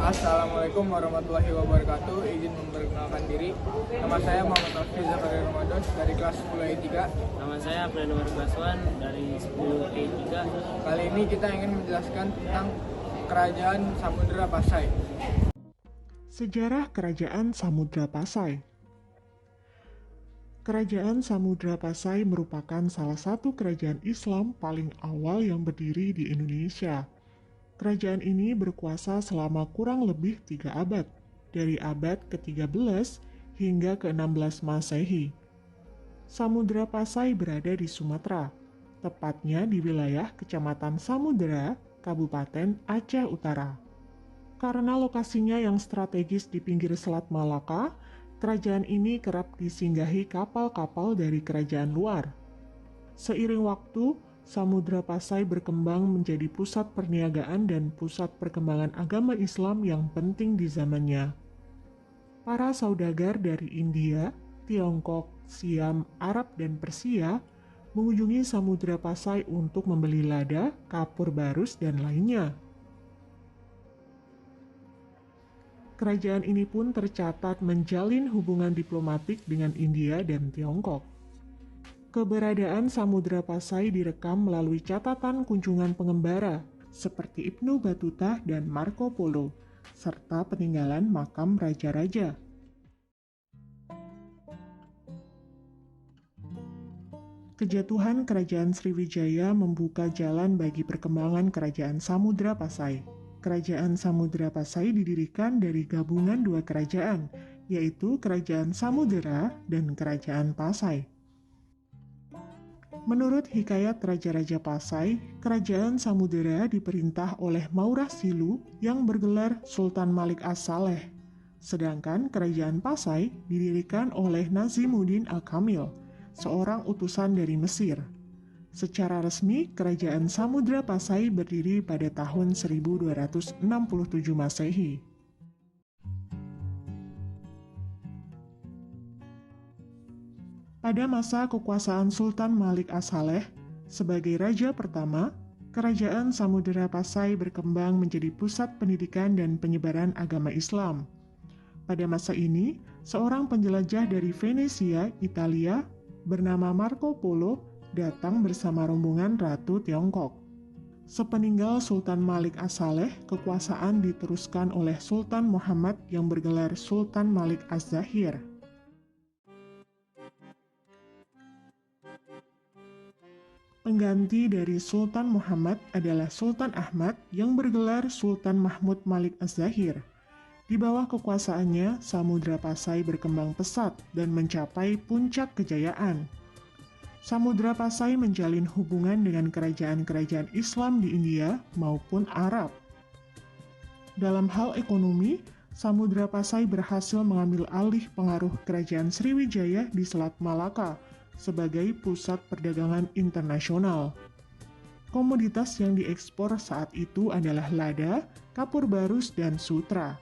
Assalamualaikum warahmatullahi wabarakatuh. Izin memperkenalkan diri. Nama saya Muhammad Nofri Zakaria Ramadan dari kelas 10 E3. Nama saya Abdul Baswan dari 10 E3. Kali ini kita ingin menjelaskan tentang Kerajaan Samudra Pasai. Sejarah Kerajaan Samudra Pasai. Kerajaan Samudra Pasai merupakan salah satu kerajaan Islam paling awal yang berdiri di Indonesia. Kerajaan ini berkuasa selama kurang lebih 3 abad, dari abad ke-13 hingga ke-16 Masehi. Samudra Pasai berada di Sumatera, tepatnya di wilayah Kecamatan Samudera, Kabupaten Aceh Utara. Karena lokasinya yang strategis di pinggir Selat Malaka, kerajaan ini kerap disinggahi kapal-kapal dari kerajaan luar. Seiring waktu, Samudra Pasai berkembang menjadi pusat perniagaan dan pusat perkembangan agama Islam yang penting di zamannya. Para saudagar dari India, Tiongkok, Siam, Arab, dan Persia mengunjungi Samudra Pasai untuk membeli lada, kapur barus, dan lainnya. Kerajaan ini pun tercatat menjalin hubungan diplomatik dengan India dan Tiongkok. Keberadaan Samudra Pasai direkam melalui catatan kunjungan pengembara seperti Ibnu Battuta dan Marco Polo, serta peninggalan makam raja-raja. Kejatuhan Kerajaan Sriwijaya membuka jalan bagi perkembangan Kerajaan Samudra Pasai. Kerajaan Samudra Pasai didirikan dari gabungan dua kerajaan, yaitu Kerajaan Samudera dan Kerajaan Pasai. Menurut hikayat Raja-Raja Pasai, Kerajaan Samudera diperintah oleh Maurah Silu yang bergelar Sultan Malik As-Saleh. Sedangkan Kerajaan Pasai didirikan oleh Nazimuddin Al-Kamil, seorang utusan dari Mesir. Secara resmi, Kerajaan Samudra Pasai berdiri pada tahun 1267 Masehi. Pada masa kekuasaan Sultan Malik As-Saleh, sebagai raja pertama, Kerajaan Samudra Pasai berkembang menjadi pusat pendidikan dan penyebaran agama Islam. Pada masa ini, seorang penjelajah dari Venesia, Italia, bernama Marco Polo, datang bersama rombongan Ratu Tiongkok. Sepeninggal Sultan Malik As-Saleh, kekuasaan diteruskan oleh Sultan Muhammad yang bergelar Sultan Malik Az-Zahir. Pengganti dari Sultan Muhammad adalah Sultan Ahmad yang bergelar Sultan Mahmud Malik Az-Zahir. Di bawah kekuasaannya, Samudra Pasai berkembang pesat dan mencapai puncak kejayaan. Samudra Pasai menjalin hubungan dengan kerajaan-kerajaan Islam di India maupun Arab. Dalam hal ekonomi, Samudra Pasai berhasil mengambil alih pengaruh Kerajaan Sriwijaya di Selat Malaka sebagai pusat perdagangan internasional. Komoditas yang diekspor saat itu adalah lada, kapur barus, dan sutra.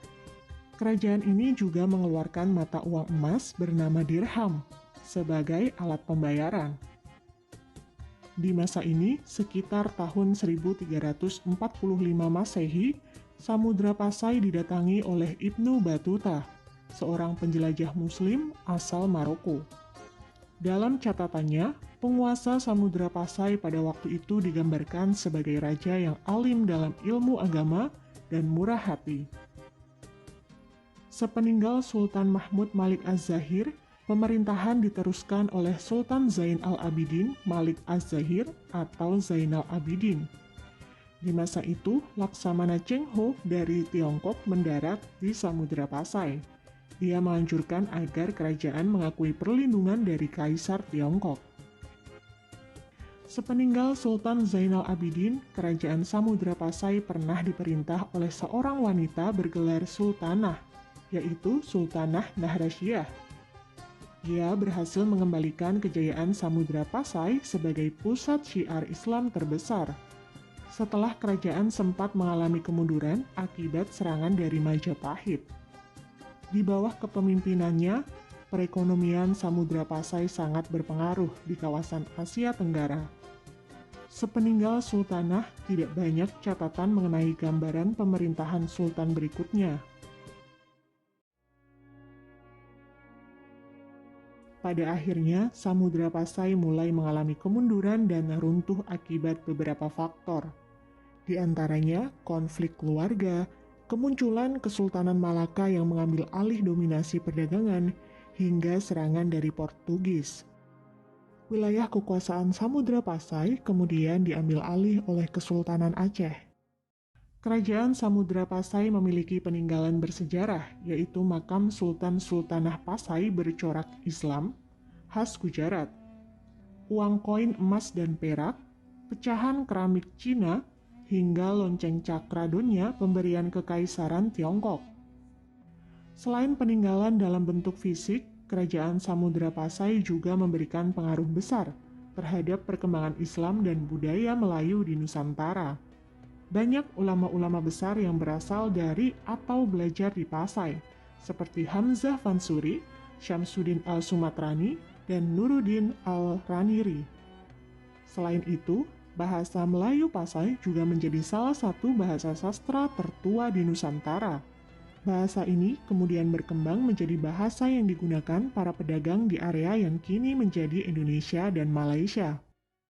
Kerajaan ini juga mengeluarkan mata uang emas bernama dirham sebagai alat pembayaran. Di masa ini, sekitar tahun 1345 Masehi, Samudra Pasai didatangi oleh Ibnu Battuta, seorang penjelajah Muslim asal Maroko. Dalam catatannya, penguasa Samudra Pasai pada waktu itu digambarkan sebagai raja yang alim dalam ilmu agama dan murah hati. Sepeninggal Sultan Mahmud Malik Az-Zahir, pemerintahan diteruskan oleh Sultan Zain al-Abidin Malik Az-Zahir atau Zainal Abidin. Di masa itu, Laksamana Cheng Ho dari Tiongkok mendarat di Samudra Pasai. Dia menganjurkan agar kerajaan mengakui perlindungan dari Kaisar Tiongkok. Sepeninggal Sultan Zainal Abidin, Kerajaan Samudra Pasai pernah diperintah oleh seorang wanita bergelar Sultanah, yaitu Sultanah Nahrasyah. Dia berhasil mengembalikan kejayaan Samudra Pasai sebagai pusat syiar Islam terbesar. Setelah kerajaan sempat mengalami kemunduran akibat serangan dari Majapahit. Di bawah kepemimpinannya, perekonomian Samudra Pasai sangat berpengaruh di kawasan Asia Tenggara. Sepeninggal sultanah, tidak banyak catatan mengenai gambaran pemerintahan sultan berikutnya. Pada akhirnya, Samudra Pasai mulai mengalami kemunduran dan runtuh akibat beberapa faktor. Di antaranya, konflik keluarga, kemunculan Kesultanan Malaka yang mengambil alih dominasi perdagangan, hingga serangan dari Portugis. Wilayah kekuasaan Samudra Pasai kemudian diambil alih oleh Kesultanan Aceh. Kerajaan Samudra Pasai memiliki peninggalan bersejarah, yaitu makam Sultan Sultanah Pasai bercorak Islam, khas Gujarat, uang koin emas dan perak, pecahan keramik Cina, hingga lonceng cakra dunia pemberian kekaisaran Tiongkok. Selain peninggalan dalam bentuk fisik, kerajaan Samudra Pasai juga memberikan pengaruh besar terhadap perkembangan Islam dan budaya Melayu di Nusantara. Banyak ulama-ulama besar yang berasal dari atau belajar di Pasai, seperti Hamzah Fansuri, Syamsuddin al-Sumatrani, dan Nuruddin al-Raniri. Selain itu, bahasa Melayu Pasai juga menjadi salah satu bahasa sastra tertua di Nusantara. Bahasa ini kemudian berkembang menjadi bahasa yang digunakan para pedagang di area yang kini menjadi Indonesia dan Malaysia.